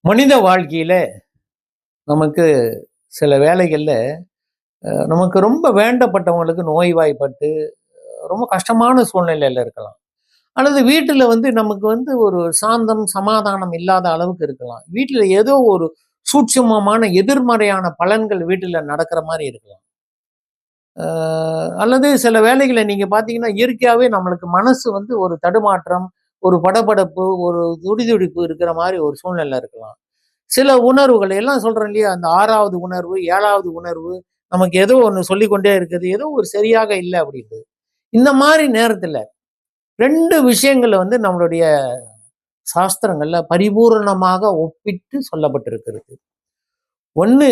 மனித வாழ்க்கையில நமக்கு சில வேளைகள்ல நமக்கு ரொம்ப வேண்டப்பட்டவங்களுக்கு நோய்வாய்ப்பட்டு ரொம்ப கஷ்டமான சூழ்நிலையில இருக்கலாம். அல்லது வீட்டுல நமக்கு ஒரு சாந்தம், சமாதானம் இல்லாத அளவுக்கு இருக்கலாம். வீட்டுல ஏதோ ஒரு சூட்சுமமான எதிர்மறையான பலன்கள் வீட்டுல நடக்கிற மாரி இருக்கலாம். அல்லது சில வேளைகள்ல நீங்க பார்த்தீங்கன்னா, இயற்கையாவே நம்மளுக்கு மனசு ஒரு தடுமாற்றம், ஒரு படபடப்பு, ஒரு துடிதுடிப்பு இருக்கிற மாரி ஒரு சூழ்நிலை இருக்கலாம். சில உணர்வுகள் எல்லாம் சொல்றேன் இல்லையா? அந்த 6வது உணர்வு, 7வது உணர்வு நமக்கு ஏதோ ஒண்ணு சொல்லிக்கொண்டே இருக்குது. ஏதோ ஒரு சரியாக இல்ல அப்படின்றது. இந்த மாரி நேரத்துல 2 விஷயங்கள்ல நம்மளுடைய சாஸ்திரங்கள்ல பரிபூரணமாக ஒப்பிட்டு சொல்லப்பட்டிருக்கிறது. ஒண்ணு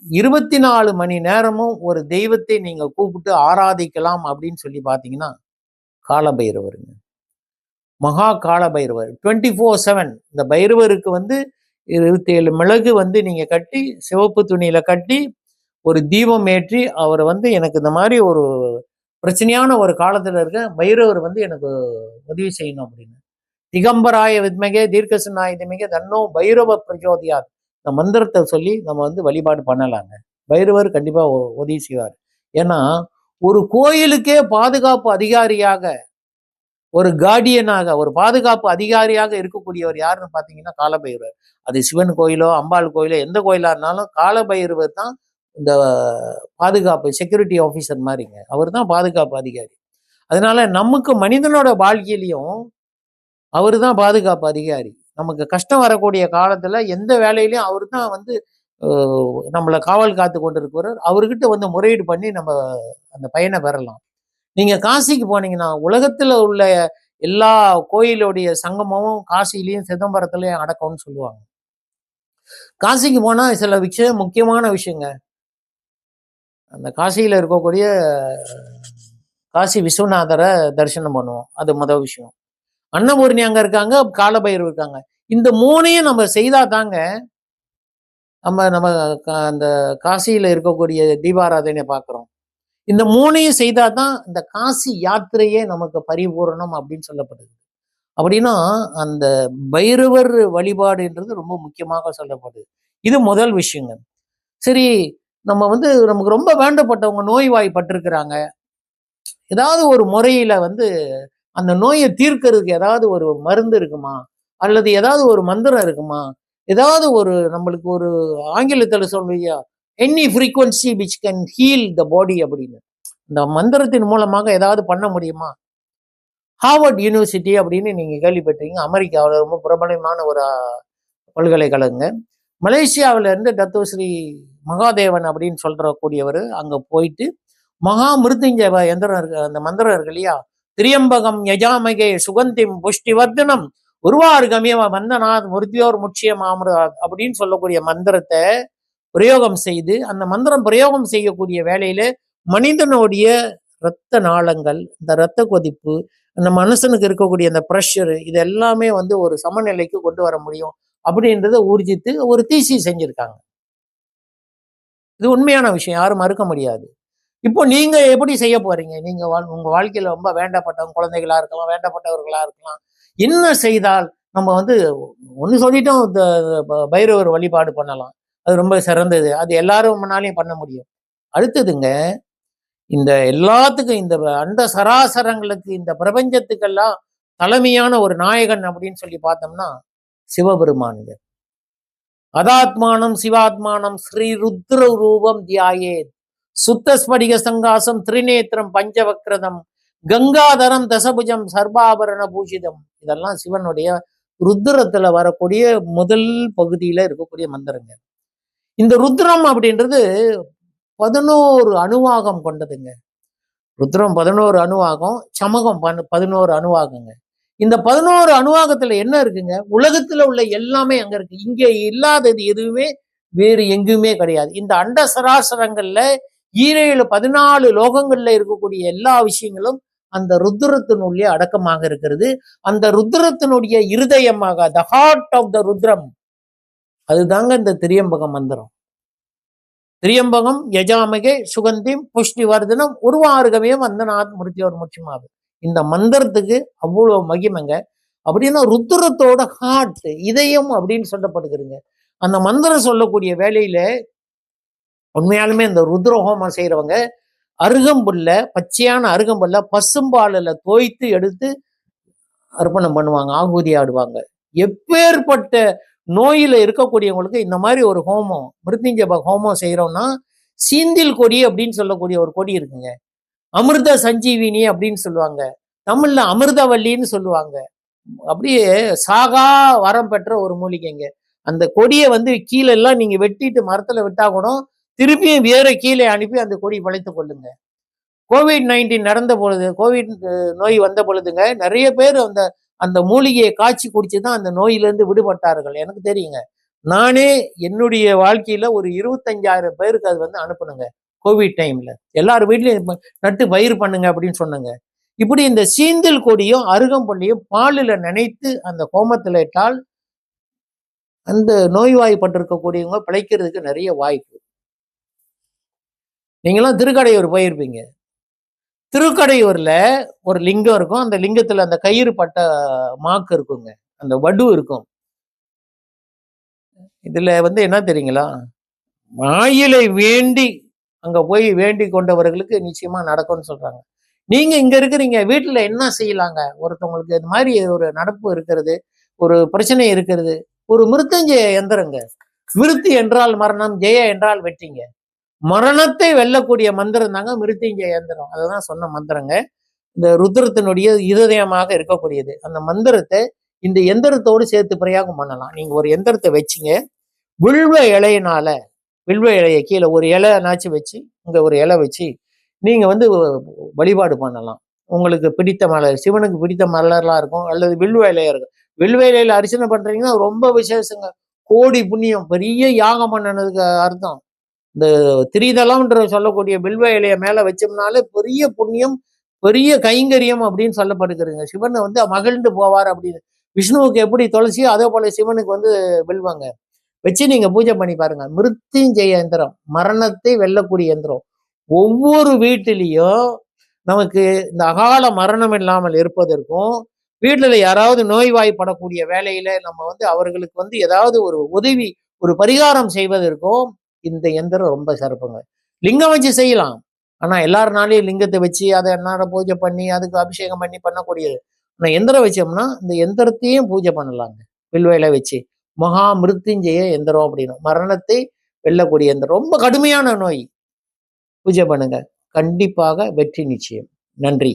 24 மணி நேரமும் ஒரு தெய்வத்தை நீங்க கூப்பிட்டு ஆராதிக்கலாம் அப்படின்னு சொல்லி பார்த்தீங்கன்னா, காலபைரவருங்க. மகா காலபைரவர் 24/7 இந்த பைரவருக்கு 27 மிளகு நீங்க கட்டி, சிவப்பு துணியில கட்டி, ஒரு தீபம் ஏற்றி, அவரை எனக்கு இந்த மாதிரி ஒரு பிரச்சனையான ஒரு காலத்துல இருக்கேன், பைரவர் எனக்கு உதவி செய்யணும் அப்படின்னு. திகம்பராய வித்மகே தீர்க்கசுநாய திமகே தன்னோ பைரவ பிரச்சோதியார். இந்த மந்திரத்தை சொல்லி நம்ம வழிபாடு பண்ணலாங்க. பைரவர் கண்டிப்பா உதவி செய்வார். ஏன்னா ஒரு கோயிலுக்கே பாதுகாப்பு அதிகாரியாக, ஒரு கார்டியனாக, ஒரு பாதுகாப்பு அதிகாரியாக இருக்கக்கூடியவர் யாருன்னு பாத்தீங்கன்னா காலபைரவர். அது சிவன் கோயிலோ, அம்பாள் கோயிலோ, எந்த கோயிலா இருந்தாலும் காலபைரவர் தான் இந்த பாதுகாப்பு செக்யூரிட்டி ஆஃபீஸர் மாதிரிங்க. அவர் தான் பாதுகாப்பு அதிகாரி. அதனால நமக்கு மனிதனோட வாழ்க்கையிலையும் அவரு தான் பாதுகாப்பு அதிகாரி. நமக்கு கஷ்டம் வரக்கூடிய காலத்துல எந்த வேலையிலையும் அவரு தான் நம்மளை காவல் காத்து கொண்டு இருக்கிறவர். அவர்கிட்ட முறையீடு பண்ணி நம்ம அந்த பயனை பெறலாம். நீங்க காசிக்கு போனீங்கன்னா உலகத்துல உள்ள எல்லா கோயிலுடைய சங்கமும் காசிலையும் சிதம்பரத்திலையும் அடக்கம்னு சொல்லுவாங்க. காசிக்கு போனா சில விஷயம், முக்கியமான விஷயங்க. அந்த காசியில இருக்கக்கூடிய காசி விஸ்வநாதரை தரிசனம் பண்ணுவோம். அது முதல் விஷயம். அன்னபூர்ணி அங்க இருக்காங்க, காலபைரவர் இருக்காங்க. இந்த 3ஐயும் நம்ம செய்தா தாங்க நம்ம நம்ம அந்த காசியில இருக்கக்கூடிய தீபாராதனை பார்க்கிறோம். இந்த 3ஐயும் செய்தா தான் இந்த காசி யாத்திரையே நமக்கு பரிபூரணம் அப்படின்னு சொல்லப்படுது. அப்படின்னா அந்த பைரவர் வழிபாடுன்றது ரொம்ப முக்கியமாக சொல்லப்படுது. இது முதல் விஷயங்க. சரி, நம்ம நமக்கு ரொம்ப வேண்டப்பட்டவங்க நோய்வாய்ப்பட்டிருக்கிறாங்க. ஏதாவது ஒரு முறையில அந்த நோயை தீர்க்கறதுக்கு ஏதாவது ஒரு மருந்து இருக்குமா? அல்லது ஏதாவது ஒரு மந்திரம் இருக்குமா? ஏதாவது ஒரு நம்மளுக்கு ஒரு ஆங்கிலத்துல சொல்லுவியா, any frequency which can heal the body அப்படின்னு. இந்த மந்திரத்தின் மூலமாக ஏதாவது பண்ண முடியுமா? ஹார்வர்ட் யூனிவர்சிட்டி அப்படின்னு நீங்க கேள்விப்பட்டீங்க. அமெரிக்காவில் ரொம்ப பிரபலமான ஒரு பல்கலைக்கழகங்க. மலேசியாவில இருந்து டத்தோஸ்ரீ மகாதேவன் அப்படின்னு சொல்றக்கூடியவர் அங்க போயிட்டு மகா மிருத்யுஞ்சய எந்திரம் இருக்கு, அந்த மந்திரம் இருக்கு இல்லையா, திரியம்பகம் யஜாமகே சுகந்திம் புஷ்டிவர்தனம் உருவார்கமியம வந்தனாத் முருத்தியோர் முட்சியம் ஆமிருதாத் அப்படின்னு சொல்லக்கூடிய மந்திரத்தை பிரயோகம் செய்து, அந்த மந்திரம் பிரயோகம் செய்யக்கூடிய வேலையில மனிதனுடைய இரத்த நாளங்கள், இந்த இரத்த கொதிப்பு, அந்த மனுஷனுக்கு இருக்கக்கூடிய அந்த ப்ரெஷர், இது எல்லாமே ஒரு சமநிலைக்கு கொண்டு வர முடியும் அப்படின்றத ஊர்ஜித்து ஒரு தீசி செஞ்சிருக்காங்க. இது உண்மையான விஷயம், யாரும் மறுக்க முடியாது. இப்போ நீங்க எப்படி செய்ய போறீங்க? நீங்க உங்க வாழ்க்கையில ரொம்ப வேண்டப்பட்டவங்க, குழந்தைகளா இருக்கலாம், வேண்டப்பட்டவர்களா இருக்கலாம். என்ன செய்தால் நம்ம ஒண்ணு சொல்லிட்டோம், பைரவர் வழிபாடு பண்ணலாம், அது ரொம்ப சிறந்தது, அது எல்லாரும் முன்னாலையும் பண்ண முடியும். அடுத்ததுங்க, இந்த எல்லாத்துக்கும், இந்த அண்ட சராசரங்களுக்கு, இந்த பிரபஞ்சத்துக்கெல்லாம் தலைமையான ஒரு நாயகன் அப்படின்னு சொல்லி பார்த்தோம்னா சிவபெருமானுங்க. அதாத்மானம் சிவாத்மானம் ஸ்ரீ ருத்ர ரூபம் தியாயே சுத்தஸ்படிக சங்காசம் திரிநேத்திரம் பஞ்சவக்ரதம் கங்காதரம் தசபுஜம் சர்வாபரண பூஷிதம். இதெல்லாம் சிவனுடைய ருத்ரத்துல வரக்கூடிய முதல் பகுதியில இருக்கக்கூடிய மந்திரங்க. இந்த ருத்ரம் அப்படின்றது 11 அணுவாகம் கொண்டதுங்க. ருத்ரம் 11 அணுவாகம், சமகம் 11 அணுவாகங்க. இந்த 11 அணுவாகத்துல என்ன இருக்குங்க? உலகத்துல உள்ள எல்லாமே அங்க இருக்கு. இங்க இல்லாதது எதுவுமே வேறு எங்குமே கிடையாது. இந்த அண்ட சராசரங்கள்ல 14 லோகங்கள்ல இருக்கக்கூடிய எல்லா விஷயங்களும் அந்த ருத்ரத்தினுடைய அடக்கமாக இருக்கிறது. அந்த ருத்ரத்தினுடைய இருதயமாக, the heart of the Rudram, அதுதாங்க இந்த திரியம்பக மந்திரம். திரியம்பகம் யஜாமகே சுகந்திம் புஷ்டிவர்தனம் உருவார்கமே வந்தநாத் மிருத்யோர் முட்சிமாவு. இந்த மந்திரத்துக்கு அவ்வளவு மகிமைங்க. அப்படின்னா ருத்ரத்தோட ஹார்ட், இதயம் அப்படின்னு சொல்லப்படுகிறதுங்க. அந்த மந்திரம் சொல்லக்கூடிய வேலையில உண்மையாலுமே இந்த ருத்ர ஹோமம் செய்யறவங்க அருகம்புல்ல, பச்சையான அருகம்புல்ல பசும்பாலில் தோய்த்து எடுத்து அர்ப்பணம் பண்ணுவாங்க, ஆகுதி ஆடுவாங்க. எப்பேற்பட்ட நோயில இருக்கக்கூடியவங்களுக்கு இந்த மாதிரி ஒரு ஹோமம், மிருத்யுஞ்சய ஹோமம் செய்யறோம்னா, சீந்தில் கொடி அப்படின்னு சொல்லக்கூடிய ஒரு கொடி இருக்குங்க. அமிர்த சஞ்சீவினி அப்படின்னு சொல்லுவாங்க, தமிழ்ல அமிர்தவல்லின்னு சொல்லுவாங்க. அப்படியே சாகா வரம் பெற்ற ஒரு மூலிகைங்க. அந்த கொடியை வந்து கீழே எல்லாம் நீங்க வெட்டிட்டு மரத்துல விட்டா கூட திருப்பியும் வேற கீழே அனுப்பி அந்த கொடி வளைத்து கொள்ளுங்க. COVID-19 நடந்த பொழுது, கோவிட் நோய் வந்த பொழுதுங்க, நிறைய பேர் அந்த அந்த மூலிகையை காய்ச்சி குடிச்சுதான் அந்த நோயிலிருந்து விடுபட்டார்கள். எனக்கு தெரியுங்க. நானே என்னுடைய வாழ்க்கையில ஒரு 25,000 பேருக்கு அது வந்து அனுப்புனுங்க. கோவிட் டைம்ல எல்லாரும் வீட்லயும் நட்டு பயிர் பண்ணுங்க அப்படின்னு சொன்னங்க. இப்படி இந்த சீந்தில் கொடியும் அருகம்புல்லையும் பாலில் நினைத்து அந்த ஹோமத்தில் இட்டால் அந்த நோய்வாய்ப்பட்டிருக்கக்கூடியவங்க பிழைக்கிறதுக்கு நிறைய வாய்ப்பு. நீங்களாம் திருக்கடையூர் போயிருப்பீங்க. திருக்கடையூர்ல ஒரு லிங்கம் இருக்கும். அந்த லிங்கத்துல அந்த கயிறு பட்ட மாக்கு இருக்குங்க, அந்த வடு இருக்கும். இதுல வந்து என்ன தெரியுங்களா, மாயிலை வேண்டி அங்க போய் வேண்டி கொண்டவர்களுக்கு நிச்சயமா நடக்கும்னு சொல்றாங்க. நீங்க இங்க இருக்கிறீங்க, வீட்டுல என்ன செய்யலாங்க? ஒருத்தவங்களுக்கு இது மாதிரி ஒரு நடப்பு இருக்கிறது, ஒரு பிரச்சனை இருக்கிறது, ஒரு மிருத்யுஞ்சய எந்திரங்க. மிருத்தி என்றால் மரணம், ஜெய என்றால் வெற்றிங்க. மரணத்தை வெல்லக்கூடிய மந்திரம் தாங்க மிருத்யுஞ்சய எந்திரம். அதுதான் சொன்ன மந்திரங்க. இந்த ருத்ரத்தினுடைய இருதயமாக இருக்கக்கூடியது. அந்த மந்திரத்தை இந்த எந்திரத்தோடு சேர்த்து பிரயோகம் பண்ணலாம். நீங்க ஒரு எந்திரத்தை வச்சுங்க, வில்வ இலையினால, வில்வ இலையை கீழே ஒரு இலை நாச்சு வச்சு, இங்க ஒரு இலை வச்சு நீங்க வந்து வழிபாடு பண்ணலாம். உங்களுக்கு பிடித்த மலர், சிவனுக்கு பிடித்த மலர்லாம் இருக்கும், அல்லது வில்வ இலையா இருக்கும். வில்வ இலையில அர்ச்சனை பண்றீங்கன்னா ரொம்ப விசேஷங்க. கோடி புண்ணியம், பெரிய யாகம் பண்ணனதுக்கு அர்த்தம். இந்த திரிதலம்ன்ற சொல்லக்கூடிய வில்வ இலைய மேல வச்சோம்னாலே பெரிய புண்ணியம், பெரிய கைங்கரியம் அப்படின்னு சொல்லப்படுகிறதுங்க. சிவனை வந்து மகிழ்ந்து போவார் அப்படின்னு. விஷ்ணுவுக்கு எப்படி துளசியோ அதே போல சிவனுக்கு வந்து வில்வங்க வச்சு நீங்க பூஜை பண்ணி பாருங்க. மிருத்யுஞ்சய எந்திரம், மரணத்தை வெல்லக்கூடிய எந்திரம். ஒவ்வொரு வீட்டிலையும் நமக்கு இந்த அகால மரணம் இல்லாமல் இருப்பதற்கும், வீட்டுல யாராவது நோய்வாய்ப்படக்கூடிய வேலையில நம்ம வந்து அவர்களுக்கு வந்து ஏதாவது ஒரு உதவி, ஒரு பரிகாரம் செய்வதற்கும் இந்த எந்திரம் ரொம்ப சிறப்புங்க. லிங்கம் வச்சு செய்யலாம், ஆனா எல்லாருனாலையும் லிங்கத்தை வச்சு அதை என்னால பூஜை பண்ணி அதுக்கு அபிஷேகம் பண்ணி பண்ணக்கூடியது. ஆனா எந்திரம் வச்சோம்னா இந்த எந்திரத்தையும் பூஜை பண்ணலாங்க. வில்வையில வச்சு மகா மிருத்யுஞ்சய எந்திரம் அப்படின்னு, மரணத்தை வெல்லக்கூடிய எந்திரம். ரொம்ப கடுமையான நோய், பூஜை பண்ணுங்க, கண்டிப்பாக வெற்றி நிச்சயம். நன்றி.